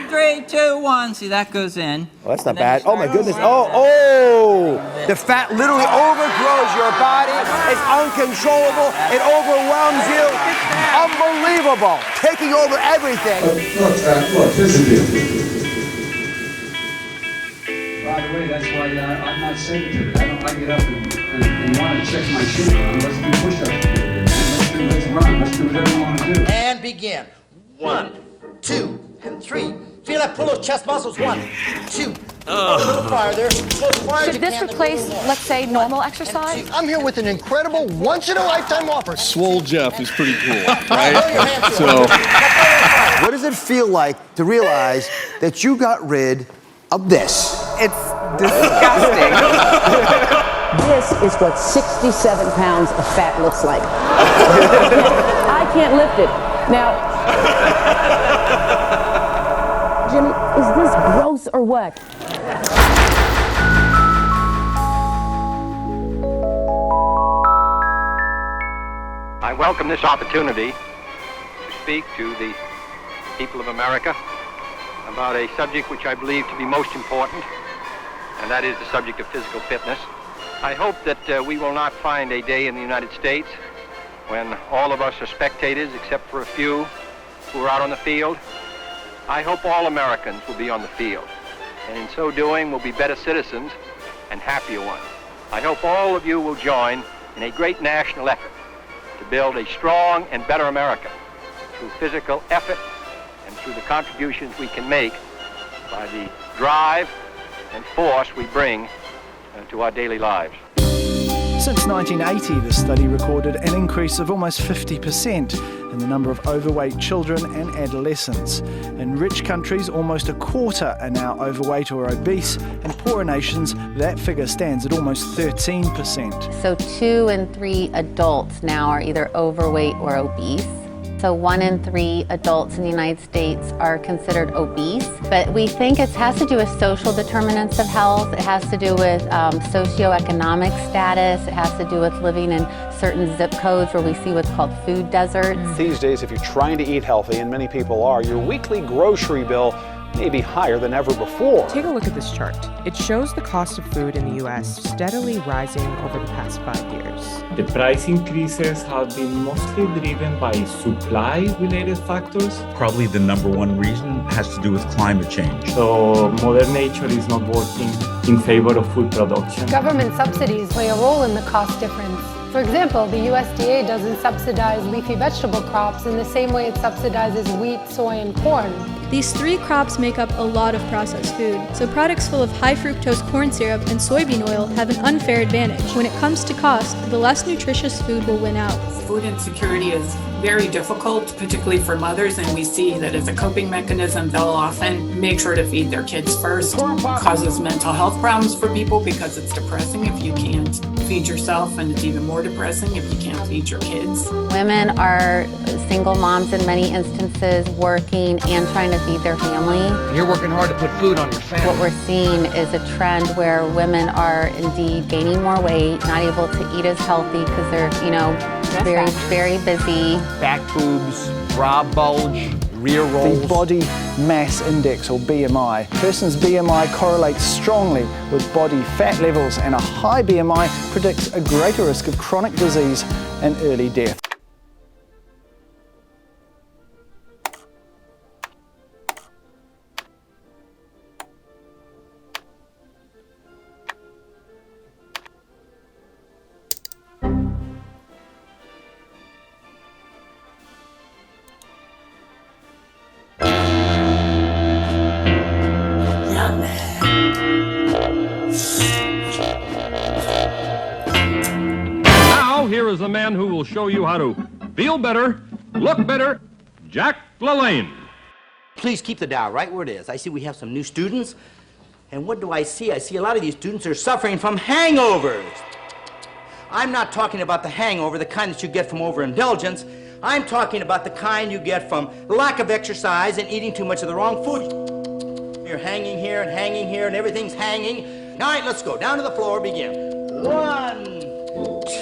3, 2, 1. See, that goes in. Well, that's not bad. Oh, my goodness. Oh! The fat literally overgrows your body. It's uncontrollable. It overwhelms you. Unbelievable. Taking over everything. Look, here's the deal. By the way, that's why I'm not sedentary. I get up and want to check my sugar. Let's do push-ups. Let's run. Let's do whatever you want to do. And begin. 1, 2, and 3. Feel that? Pull those chest muscles. 1, 2. A little farther. Should this replace, let's say, normal exercise? I'm here with an incredible once-in-a-lifetime offer. Swole Jeff is pretty cool, right? So, what does it feel like to realize that you got rid of this? It's disgusting. This is what 67 pounds of fat looks like. I can't lift it. Now, Jimmy, is this gross or what? I welcome this opportunity to speak to the people of America about a subject which I believe to be most important, and that is the subject of physical fitness. I hope that we will not find a day in the United States when all of us are spectators except for a few who are out on the field. I hope all Americans will be on the field, and in so doing will be better citizens and happier ones. I hope all of you will join in a great national effort to build a strong and better America through physical effort and through the contributions we can make by the drive and force we bring to our daily lives. Since 1980, the study recorded an increase of almost 50% in the number of overweight children and adolescents. In rich countries, almost a quarter are now overweight or obese. In poorer nations, that figure stands at almost 13%. So 2 in 3 adults now are either overweight or obese. So 1 in 3 adults in the United States are considered obese, but we think it has to do with social determinants of health. It has to do with socioeconomic status. It has to do with living in certain zip codes where we see what's called food deserts. These days, if you're trying to eat healthy, and many people are, your weekly grocery bill may be higher than ever before. Take a look at this chart. It shows the cost of food in the U.S. steadily rising over the past 5 years. The price increases have been mostly driven by supply-related factors. Probably the number one reason has to do with climate change. So Mother Nature is not working in favor of food production. Government subsidies play a role in the cost difference. For example, the USDA doesn't subsidize leafy vegetable crops in the same way it subsidizes wheat, soy, and corn. These 3 crops make up a lot of processed food, so products full of high fructose corn syrup and soybean oil have an unfair advantage. When it comes to cost, the less nutritious food will win out. Food insecurity is very difficult, particularly for mothers, and we see that as a coping mechanism, they'll often make sure to feed their kids first. It causes mental health problems for people because it's depressing if you can't feed yourself, and it's even more depressing if you can't feed your kids. Women are single moms in many instances, working and trying to feed their family. You're working hard to put food on your family. What we're seeing is a trend where women are indeed gaining more weight, not able to eat as healthy because they're, very, very busy. Back boobs, bra bulge, rear rolls. The body mass index, or BMI. A person's BMI correlates strongly with body fat levels, and a high BMI predicts a greater risk of chronic disease and early death. Here is the man who will show you how to feel better, look better, Jack Lalanne. Please keep the dial right where it is. I see we have some new students. And what do I see? I see a lot of these students are suffering from hangovers. I'm not talking about the hangover, the kind that you get from overindulgence. I'm talking about the kind you get from lack of exercise and eating too much of the wrong food. You're hanging here and everything's hanging. All right, let's go. Down to the floor, begin. 1,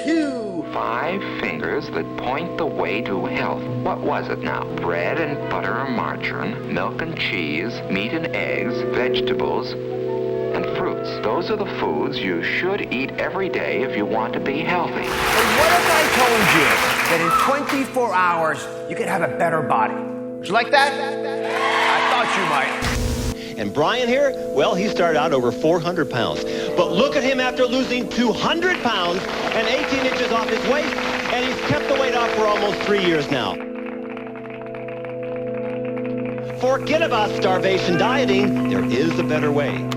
2, 5 fingers that point the way to health. What was it now? Bread and butter or margarine, milk and cheese, meat and eggs, vegetables, and fruits. Those are the foods you should eat every day if you want to be healthy. And what if I told you that in 24 hours, you could have a better body? Would you like that? I thought you might. And Brian here, well, he started out over 400 pounds. But look at him after losing 200 pounds and 18 inches off his waist, and he's kept the weight off for almost 3 years now. Forget about starvation dieting. There is a better way.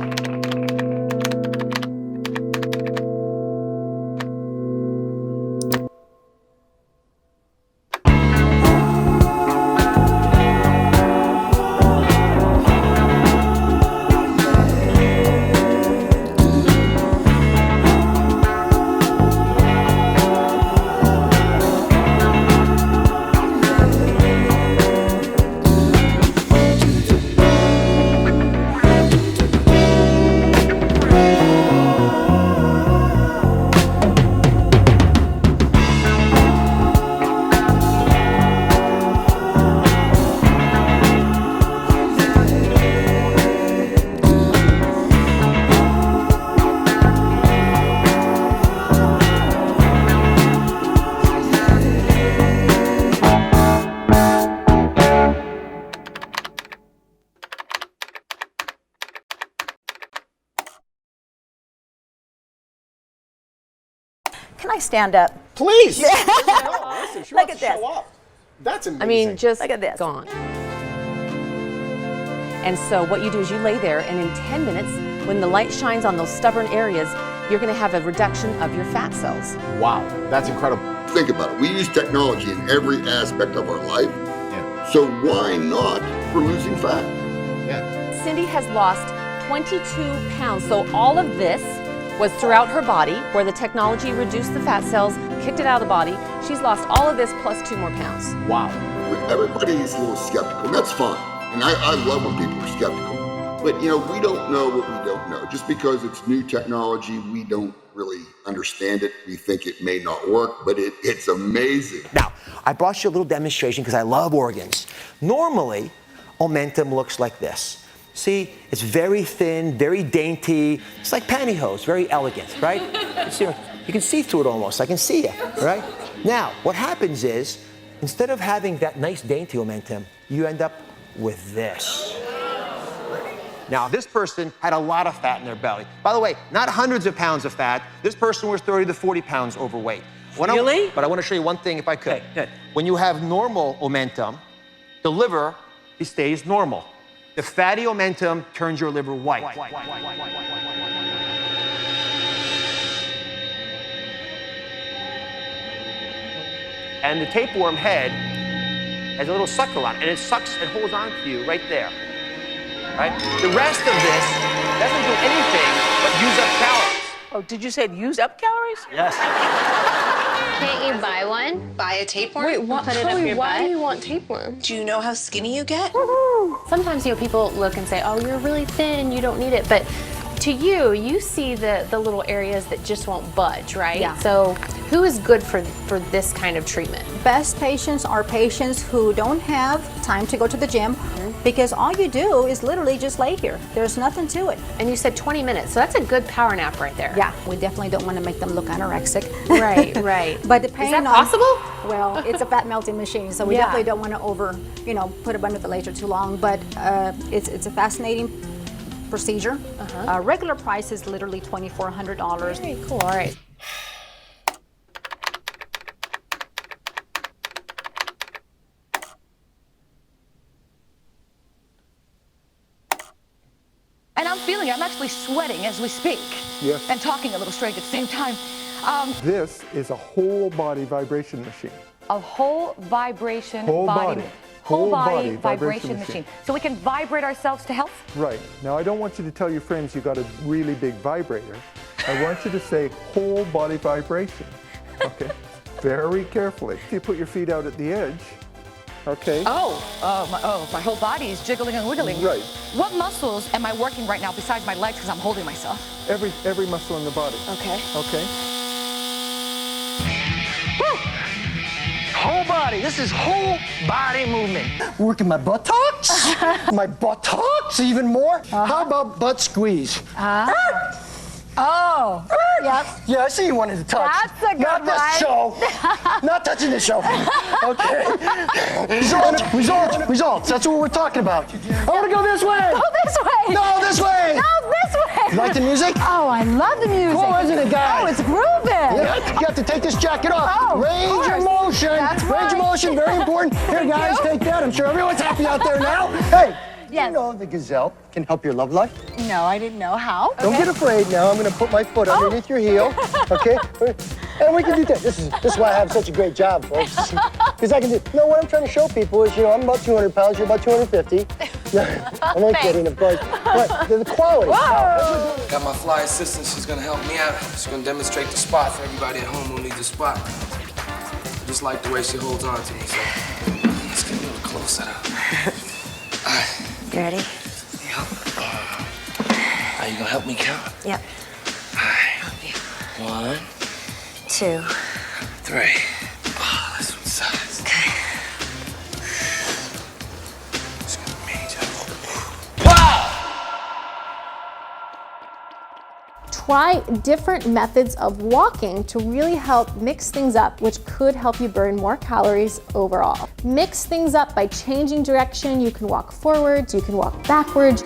Can I stand up? Please. Look at this. That's amazing. I mean, just look at this. Gone. And so what you do is you lay there, and in 10 minutes, when the light shines on those stubborn areas, you're going to have a reduction of your fat cells. Wow, that's incredible. Think about it. We use technology in every aspect of our life. Yeah. So why not for losing fat? Yeah. Cindy has lost 22 pounds. So all of this was throughout her body, where the technology reduced the fat cells, kicked it out of the body. She's lost all of this plus 2 more pounds. Wow. Everybody's a little skeptical, and that's fine. And I love when people are skeptical. But, you know, we don't know what we don't know. Just because it's new technology, we don't really understand it. We think it may not work, but it's amazing. Now, I brought you a little demonstration because I love organs. Normally, omentum looks like this. See, it's very thin, very dainty. It's like pantyhose, very elegant, right? You can see through it almost. I can see you, right? Now, what happens is, instead of having that nice dainty omentum, you end up with this. Now, this person had a lot of fat in their belly. By the way, not hundreds of pounds of fat. This person was 30 to 40 pounds overweight. Really? But I want to show you one thing if I could. Okay, good. When you have normal omentum, the liver, it stays normal. The fatty omentum turns your liver white. And the tapeworm head has a little sucker on it, and it sucks and holds on to you right there. Right? The rest of this doesn't do anything but use up calories. Oh, did you say use up calories? Yes. Can't you buy one? Buy a tapeworm? Wait, what? Put it up your Why butt? do you want tapeworm? Do you know how skinny you get? Sometimes, people look and say, oh, you're really thin, you don't need it. But to you, you see the little areas that just won't budge, right? Yeah. So who is good for this kind of treatment? Best patients are patients who don't have time to go to the gym, because all you do is literally just lay here. There's nothing to it. And you said 20 minutes, so that's a good power nap right there. Yeah, we definitely don't want to make them look anorexic. Right, right. But depending Is that possible? Well, it's a fat melting machine, so we definitely don't want to put them under the laser too long. But it's a fascinating procedure. Regular price is literally $2,400. Very cool. All right. And I'm feeling it. I'm actually sweating as we speak. Yes. And talking a little straight at the same time. This is a whole body vibration machine. A whole vibration Whole body. body. Whole body Whole body vibration vibration machine. So we can vibrate ourselves to health? Right. Now, I don't want you to tell your friends you got a really big vibrator. I want you to say whole body vibration. Okay? Very carefully. You put your feet out at the edge. Okay. My whole body is jiggling and wiggling. Right. What muscles am I working right now besides my legs because I'm holding myself? Every muscle in the body. Okay. Okay. whole body. This is whole body movement. Working my buttocks, my buttocks even more. How about butt squeeze? Oh, yep. Yeah, I see you wanted to touch. That's a good Not this one. show. Not touching this show. Okay. Results. That's what we're talking about. I want to go this way. Go this way. No, this way. No, this way. You like the music? Oh, I love the music. Cool, isn't it, guys? Oh, it's grooving. You have to take this jacket off. Oh, range of motion. That's range of right. motion, very important. Here, guys, take that. I'm sure everyone's happy out there now. Hey, Yes. you know the gazelle can help your love life? No, I didn't know how. Don't get afraid now. I'm going to put my foot underneath your heel, okay? And we can do that. This is why I have such a great job, folks. Because I can do. No, what I'm trying to show people is, I'm about 200 pounds. You're about 250. I'm only kidding, of course. But the quality. Got my fly assistant. She's gonna help me out. She's gonna demonstrate the spot for everybody at home who needs a spot. Just like the way she holds on to me. So let's get a little closer. You ready? Yep. Are you gonna help me count? Yep. All right. 1, 2. 3. Oh, this one's size. Okay. It's gonna be major. Try different methods of walking to really help mix things up, which could help you burn more calories overall. Mix things up by changing direction. You can walk forwards, you can walk backwards.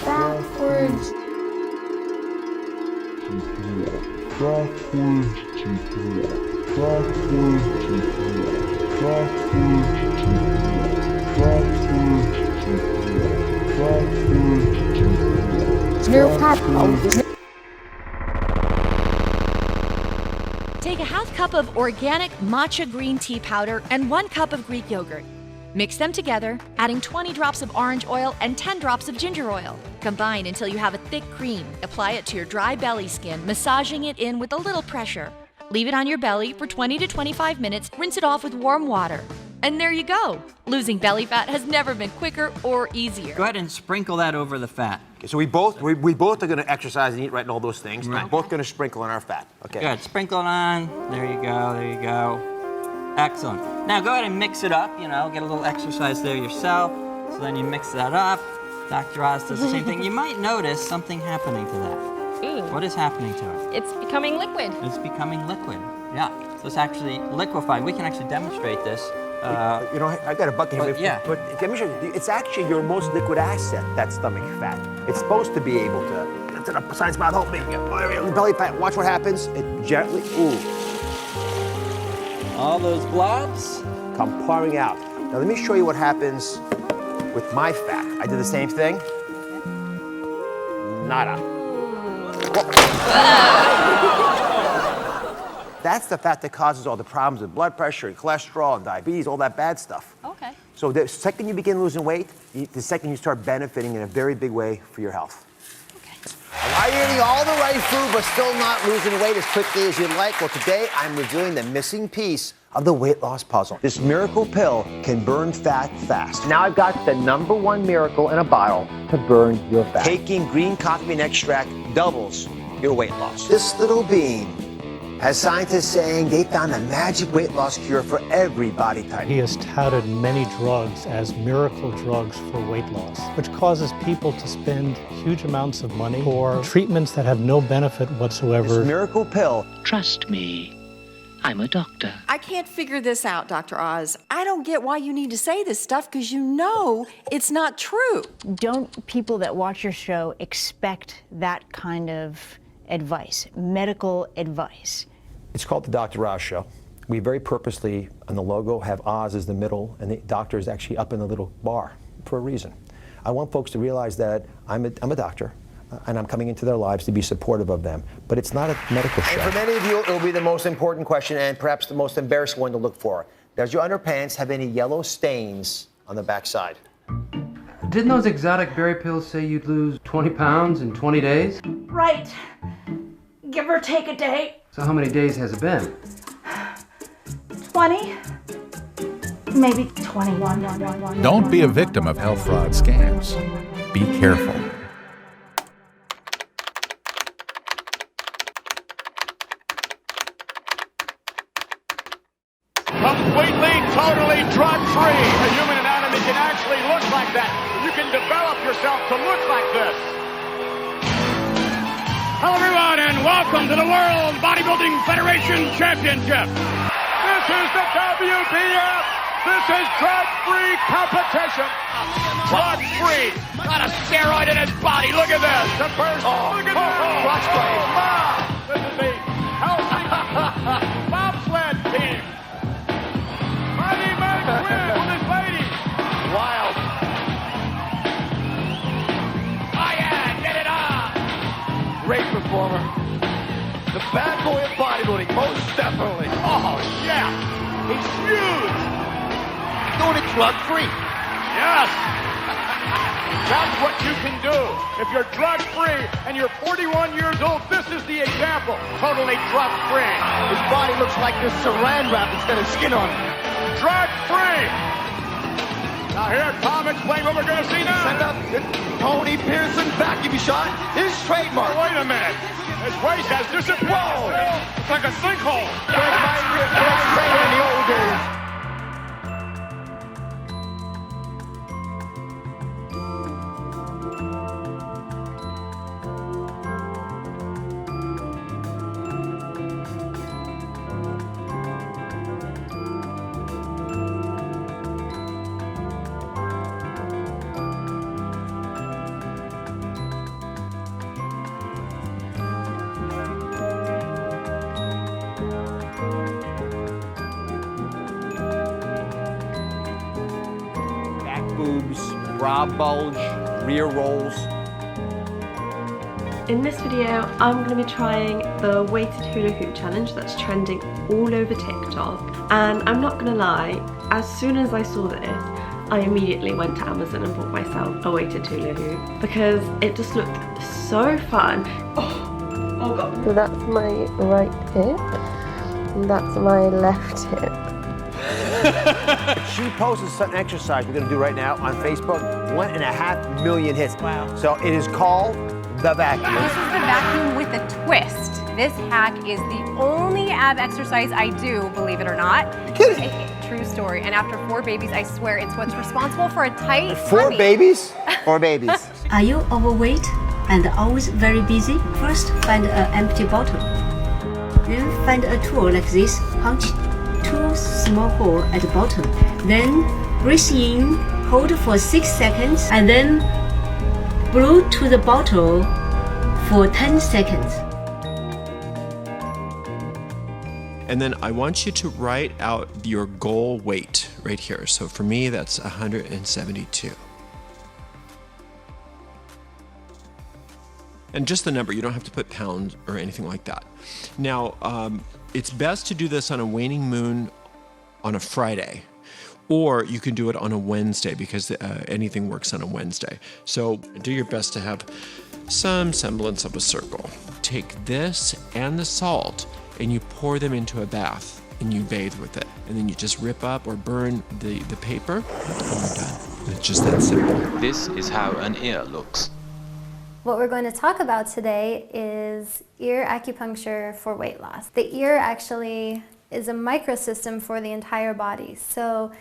Backwards. Take a half cup of organic matcha green tea powder and 1 cup of Greek yogurt. Mix them together, adding 20 drops of orange oil and 10 drops of ginger oil. Combine until you have a thick cream. Apply it to your dry belly skin, massaging it in with a little pressure. Leave it on your belly for 20 to 25 minutes, rinse it off with warm water. And there you go! Losing belly fat has never been quicker or easier. Go ahead and sprinkle that over the fat. Okay, so we both are going to exercise and eat right and all those things. Right. We're both going to sprinkle on our fat. Okay. Good. Sprinkle it on. There you go. There you go. Excellent. Now go ahead and mix it up. Get a little exercise there yourself. So then you mix that up. Dr. Oz does the same thing. You might notice something happening to that. Ooh. What is happening to it? It's becoming liquid. It's becoming liquid. Yeah. So it's actually liquefying. We can actually demonstrate this. I got a bucket here. Yeah. But let me show you. It's actually your most liquid asset, that stomach fat. It's supposed to be able to, to the science mouth, hold me, belly fat. Watch what happens. It gently, all those blobs come pouring out. Now let me show you what happens with my fat. I did the same thing. Nada. That's the fat that causes all the problems with blood pressure and cholesterol and diabetes, all that bad stuff. Okay. So the second you begin losing weight, the second you start benefiting in a very big way for your health. Are you eating all the right food but still not losing weight as quickly as you'd like? Well, today I'm revealing the missing piece of the weight loss puzzle. This miracle pill can burn fat fast. Now I've got the #1 miracle in a bottle to burn your fat. Taking green coffee bean extract doubles your weight loss. This little bean has scientists saying they found a magic weight loss cure for every body type. He has touted many drugs as miracle drugs for weight loss, which causes people to spend huge amounts of money for treatments that have no benefit whatsoever. This miracle pill. Trust me, I'm a doctor. I can't figure this out, Dr. Oz. I don't get why you need to say this stuff because you know it's not true. Don't people that watch your show expect that kind of advice, medical advice? It's called the Dr. Oz Show. We very purposely, on the logo, have Oz as the middle, and the doctor is actually up in the little bar for a reason. I want folks to realize that I'm a doctor, and I'm coming into their lives to be supportive of them. But it's not a medical show. And for many of you, it will be the most important question, and perhaps the most embarrassing one to look for. Does your underpants have any yellow stains on the backside? Didn't those exotic berry pills say you'd lose 20 pounds in 20 days? Right. Give or take a day. So how many days has it been? 20, maybe 21. Don't be a victim of health fraud scams. Be careful. can develop yourself to look like this. Hello, everyone, and welcome to the World Bodybuilding Federation Championship. This is the WBF. This is drug-free competition. Drug-free. Got a steroid in his body. Look at this. The first. Look at this. Watch play. This is the healthy bobsled team. Mighty Man Quinn with his ladies. Wild. Oh, yeah. Get it on. Great performer. The bad boy of bodybuilding, most definitely. Oh, yeah. He's huge. Doing it drug-free. Yes. That's what you can do. If you're drug-free and you're 41 years old, this is the example. Totally drug-free. His body looks like this saran wrap instead of skin on it. Drug-free. Now here, Tom, explain what we're going to see now. Send up Tony Pearson vacuum shot. His trademark. Wait a minute. His waist has disappeared. Whoa. It's like a sinkhole. In the old days. Boobs, bra bulge, rear rolls. In this video, I'm going to be trying the weighted hula hoop challenge that's trending all over TikTok. And I'm not going to lie, as soon as I saw this, I immediately went to Amazon and bought myself a weighted hula hoop because it just looked so fun. Oh God. So that's my right hip, and that's my left hip. She posted some exercise we're going to do right now on Facebook. 1.5 million hits. Wow. So it is called the vacuum. This is the vacuum with a twist. This hack is the only ab exercise I do, believe it or not. True story. And after 4 babies, I swear it's what's responsible for a tight 4 tummy. babies? 4 babies. Are you overweight and always very busy? First, find an empty bottle. Then find a tool like this. Punch 2 small holes at the bottom. Then breathe in, hold for 6 seconds, and then blow to the bottle for 10 seconds. And then I want you to write out your goal weight right here. So for me, that's 172. And just the number, you don't have to put pounds or anything like that. Now, it's best to do this on a waning moon on a Friday, or you can do it on a Wednesday because anything works on a Wednesday. So do your best to have some semblance of a circle. Take this and the salt and you pour them into a bath and you bathe with it. And then you just rip up or burn the paper and you're done. It's just that simple. This is how an ear looks. What we're going to talk about today is ear acupuncture for weight loss. The ear actually is a microsystem for the entire body. So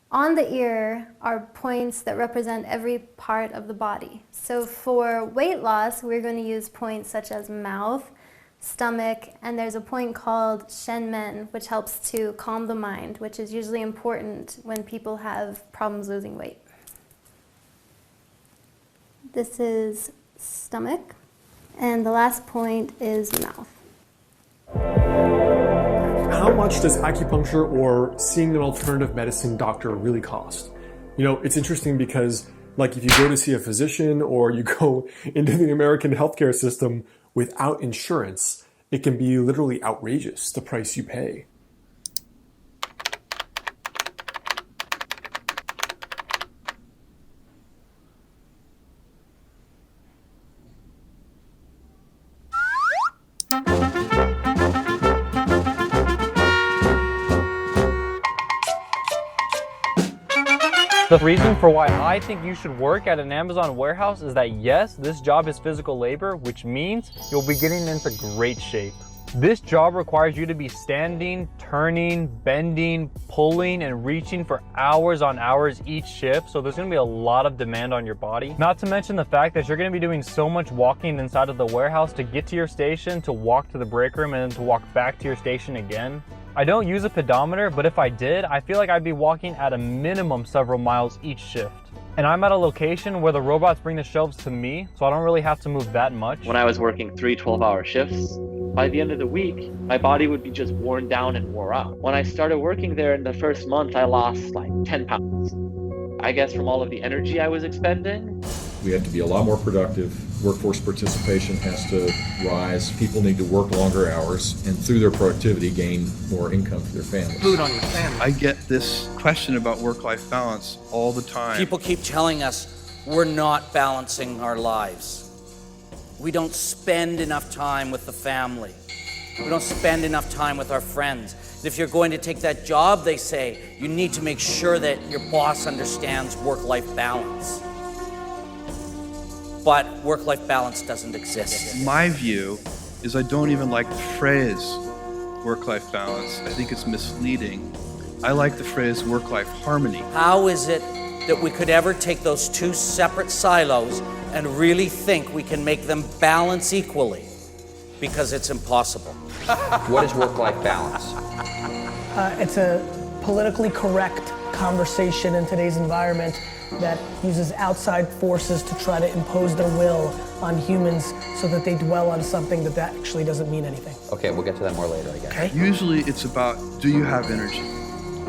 on the ear are points that represent every part of the body. So for weight loss, we're going to use points such as mouth, stomach, and there's a point called Shen Men, which helps to calm the mind, which is usually important when people have problems losing weight. This is stomach, and the last point is mouth. How much does acupuncture or seeing an alternative medicine doctor really cost? You know, it's interesting because, like, if you go to see a physician or you go into the American healthcare system without insurance, it can be literally outrageous, the price you pay. The reason for why I think you should work at an Amazon warehouse is that yes, this job is physical labor, which means you'll be getting into great shape. This job requires you to be standing, turning, bending, pulling, and reaching for hours on hours each shift, so there's gonna be a lot of demand on your body. Not to mention the fact that you're gonna be doing so much walking inside of the warehouse to get to your station, to walk to the break room, and then to walk back to your station again. I don't use a pedometer, but if I did, I feel like I'd be walking at a minimum several miles each shift. And I'm at a location where the robots bring the shelves to me, so I don't really have to move that much. When I was working 3 12-hour shifts, by the end of the week, my body would be just worn down and wore out. When I started working there in the first month, I lost like 10 pounds. I guess from all of the energy I was expending. We have to be a lot more productive. Workforce participation has to rise. People need to work longer hours and through their productivity gain more income for their families. Food on your family. I get this question about work-life balance all the time. People keep telling us we're not balancing our lives. We don't spend enough time with the family. We don't spend enough time with our friends. If you're going to take that job, they say, you need to make sure that your boss understands work-life balance. But work-life balance doesn't exist. My view is I don't even like the phrase work-life balance. I think it's misleading. I like the phrase work-life harmony. How is it that we could ever take those two separate silos and really think we can make them balance equally? Because it's impossible. What is work-life balance? It's a politically correct conversation in today's environment that uses outside forces to try to impose their will on humans so that they dwell on something that actually doesn't mean anything. Okay, we'll get to that more later, I guess. Okay. Usually it's about, do you have energy?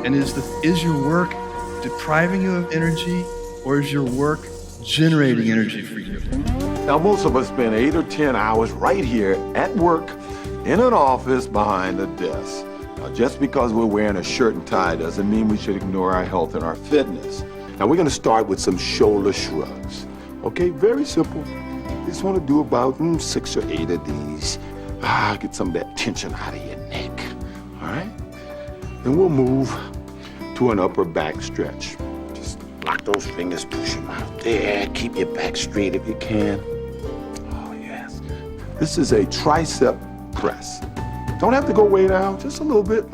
And is your work depriving you of energy, or is your work generating energy for you? Now, most of us spend 8 or 10 hours right here at work, in an office, behind a desk. Now, just because we're wearing a shirt and tie doesn't mean we should ignore our health and our fitness. Now, we're gonna start with some shoulder shrugs. Okay, very simple. You just wanna do about 6 or 8 of these. Get some of that tension out of your neck, all right? Then we'll move to an upper back stretch. Just lock those fingers, push them out there. Keep your back straight if you can. Oh, yes. This is a tricep press. Don't have to go way down, just a little bit.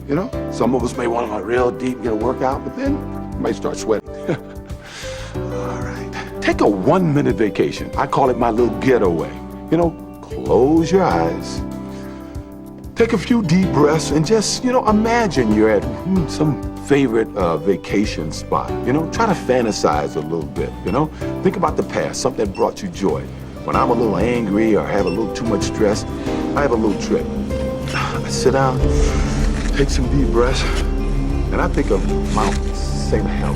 You know, some of us may want to go real deep and get a workout, but then you might start sweating. All right. Take a 1-minute vacation. I call it my little getaway. You know, close your eyes. Take a few deep breaths and just, imagine you're at some favorite vacation spot. Try to fantasize a little bit, Think about the past, something that brought you joy. When I'm a little angry or have a little too much stress, I have a little trick. I sit down, take some deep breaths, and I think of mountains, same hell,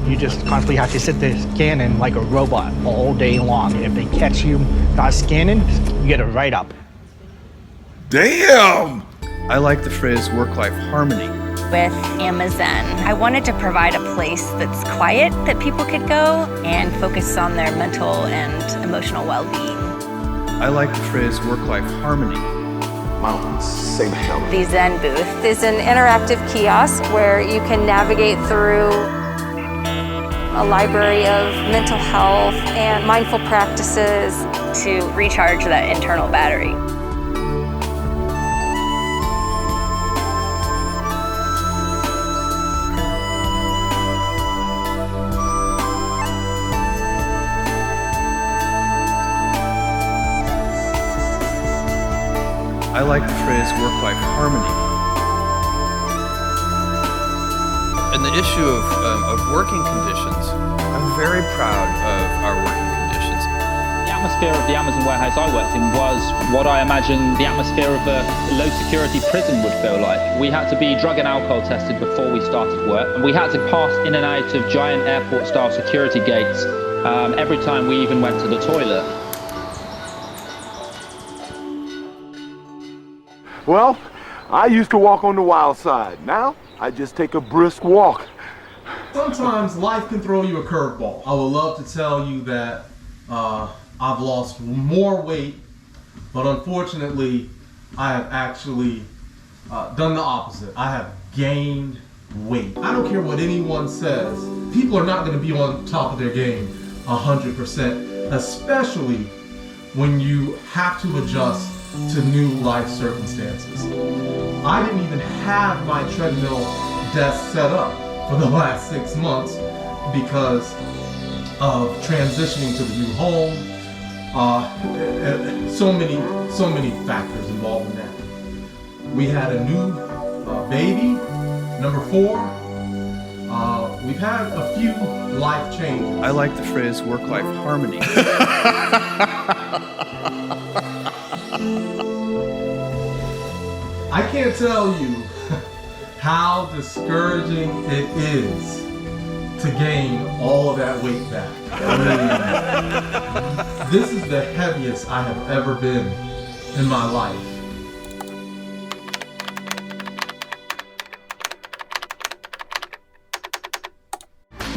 You just constantly have to sit there scanning like a robot all day long. If they catch you not scanning, you get a write-up. Damn! I like the phrase work-life harmony. With Amazon, I wanted to provide a place that's quiet that people could go and focus on their mental and emotional well-being. I like the phrase work-life harmony. Mountains, same hell. The Zen booth is an interactive kiosk where you can navigate through a library of mental health and mindful practices to recharge that internal battery. I like the phrase work-life harmony. And the issue of working conditions, I'm very proud of our working conditions. The atmosphere of the Amazon warehouse I worked in was what I imagine the atmosphere of a low-security prison would feel like. We had to be drug and alcohol tested before we started work, and we had to pass in and out of giant airport-style security gates every time we even went to the toilet. Well, I used to walk on the wild side. Now, I just take a brisk walk. Sometimes life can throw you a curveball. I would love to tell you that I've lost more weight, but unfortunately, I have actually done the opposite. I have gained weight. I don't care what anyone says. People are not going to be on top of their game 100%, especially when you have to adjust to new life circumstances. I didn't even have my treadmill desk set up for the last 6 months because of transitioning to the new home. So many factors involved in that. We had a new baby, number 4. We've had a few life changes. I like the phrase work-life harmony. I can't tell you how discouraging it is to gain all of that weight back. I mean, this is the heaviest I have ever been in my life.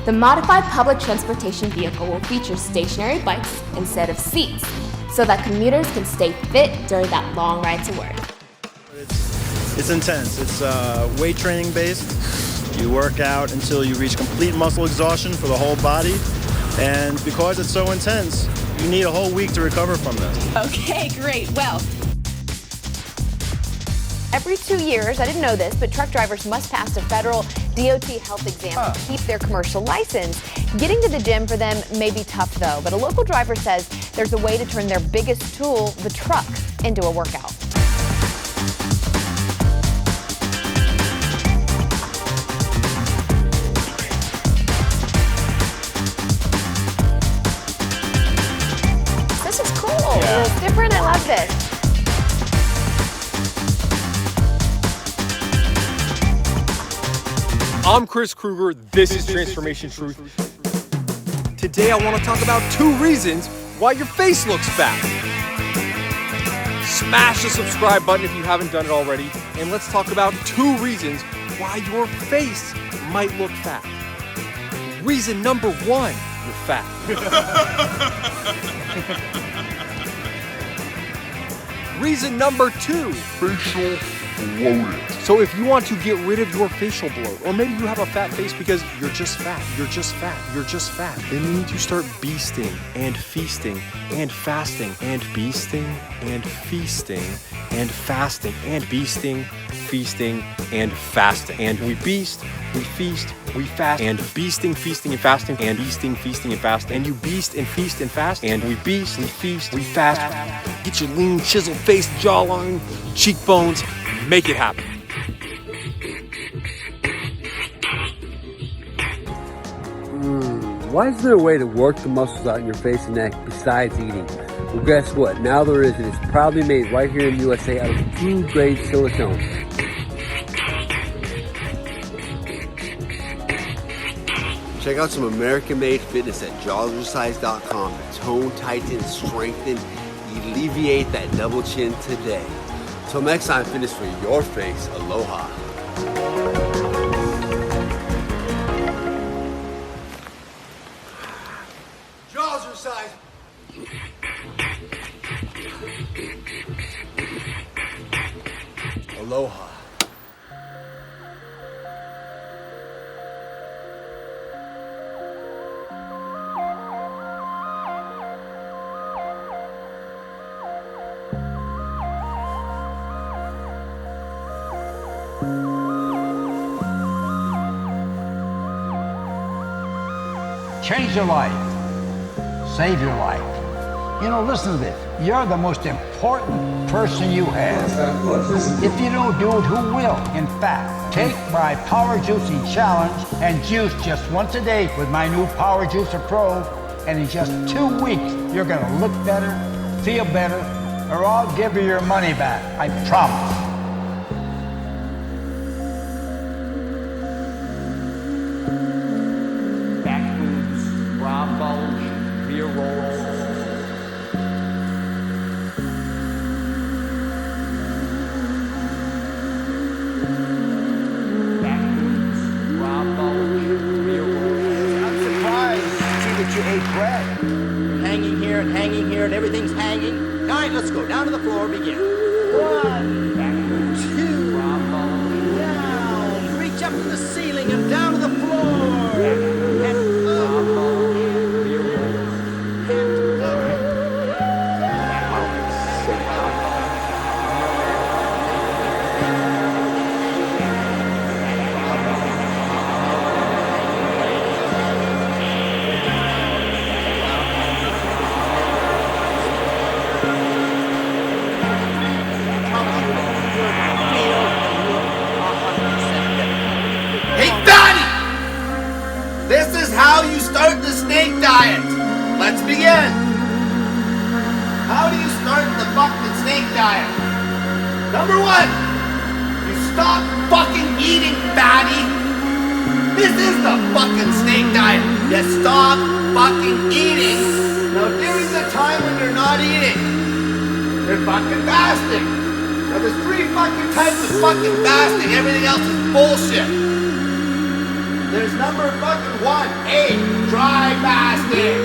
The modified public transportation vehicle will feature stationary bikes instead of seats, so that commuters can stay fit during that long ride to work. It's intense. It's weight training based. You work out until you reach complete muscle exhaustion for the whole body. And because it's so intense, you need a whole week to recover from this. Okay, great. Well, every 2 years, I didn't know this, but truck drivers must pass a federal DOT health exam to keep their commercial license. Getting to the gym for them may be tough though, but a local driver says there's a way to turn their biggest tool, the truck, into a workout. This is cool. Yeah. It's different. I love this. I'm Chris Kruger, this is Transformation Truth. Today I want to talk about 2 reasons why your face looks fat. Smash the subscribe button if you haven't done it already, and let's talk about 2 reasons why your face might look fat. Reason number 1, you're fat. Reason number 2, facial bloating. So if you want to get rid of your facial bloat, or maybe you have a fat face because you're just fat, then you need to start beasting and feasting and fasting and beasting and feasting and fasting and beasting, feasting and fasting. And we beast, we feast, we fast, and beasting, feasting and fasting, and beasting, feasting and fasting. And you beast and feast and fast, and we beast, we feast, we fast. Get your lean, chiseled face, jawline, cheekbones, make it happen. Why isn't there a way to work the muscles out in your face and neck besides eating? Well, guess what? Now there is, and it's proudly made right here in the USA out of food-grade silicone. Check out some American-made fitness at jawsercise.com to tone, tighten, strengthen, alleviate that double chin today. Till next time, fitness for your face. Aloha. Jawsercise. Aloha. Change your life. Save your life. You know, listen to this. You're the most important person you have. If you don't do it, who will? In fact, take my Power Juicing Challenge and juice just once a day with my new Power Juicer Pro, and in just 2 weeks, you're gonna look better, feel better, or I'll give you your money back. I promise. Hanging here, and everything's hanging. All right, let's go. Down to the floor, begin. 1, 2, down. Reach up to the ceiling and down to the floor. And up. And up. snake diet. Let's begin. How do you start the fucking snake diet? Number 1, you stop fucking eating, fatty. This is the fucking snake diet. You stop fucking eating. Now during the time when you're not eating, you're fucking fasting. Now there's 3 fucking types of fucking fasting. Everything else is bullshit. There's number fucking 1, A, dry fasting.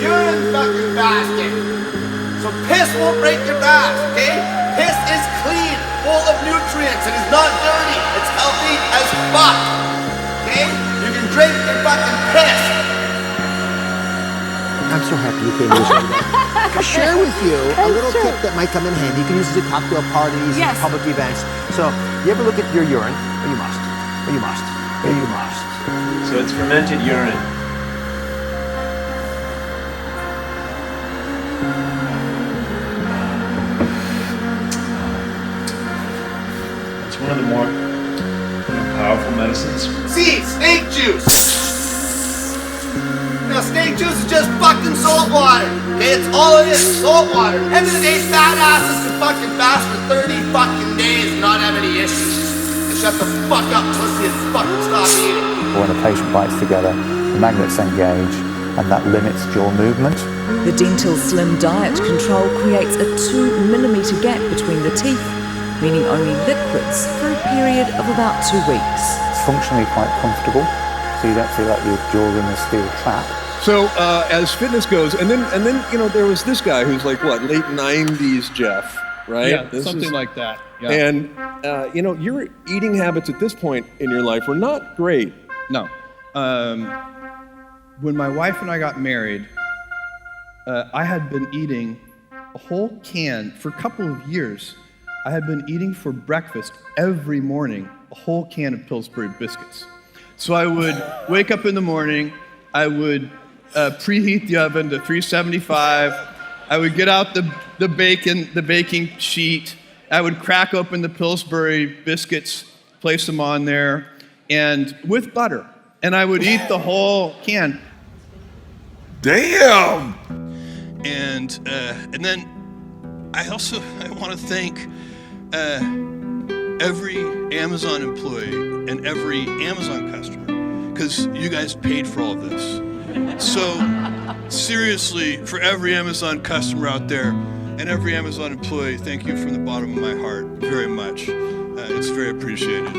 Urine fucking fasting. So piss won't break your fast, okay? Piss is clean, full of nutrients, and it's not dirty. It's healthy as fuck, okay? You can drink your fucking piss. I'm so happy you came to this event. To share with you a little tip that might come in handy. You can use it at cocktail parties, and public events. So you ever look at your urine? Or you must. Or you must. Or you must. So it's fermented urine. It's one of the more powerful medicines. See, snake juice. Now, snake juice is just fucking salt water. Okay, it's all it is, salt water. End of the day, fat asses can fucking fast for 30 fucking days and not have any issues. And shut the fuck up, pussy, and fucking stop eating. When a patient bites together, the magnets engage, and that limits jaw movement. The Dental Slim Diet Control creates a 2 millimeter gap between the teeth, meaning only liquids for a period of about 2 weeks. It's functionally quite comfortable, so you don't feel like your jaw's in a steel trap. So as fitness goes, and then there was this guy who's like what, late 90s Jeff, right? Yeah, something like that. Yeah. And your eating habits at this point in your life were not great. No. When my wife and I got married, I had been eating a whole can for a couple of years. I had been eating for breakfast every morning a whole can of Pillsbury biscuits. So I would wake up in the morning, I would preheat the oven to 375. I would get out the baking sheet. I would crack open the Pillsbury biscuits, place them on there, and with butter. And I would eat the whole can. Damn! And then I want to thank every Amazon employee and every Amazon customer, because you guys paid for all of this. So seriously, for every Amazon customer out there and every Amazon employee, thank you from the bottom of my heart very much. It's very appreciated.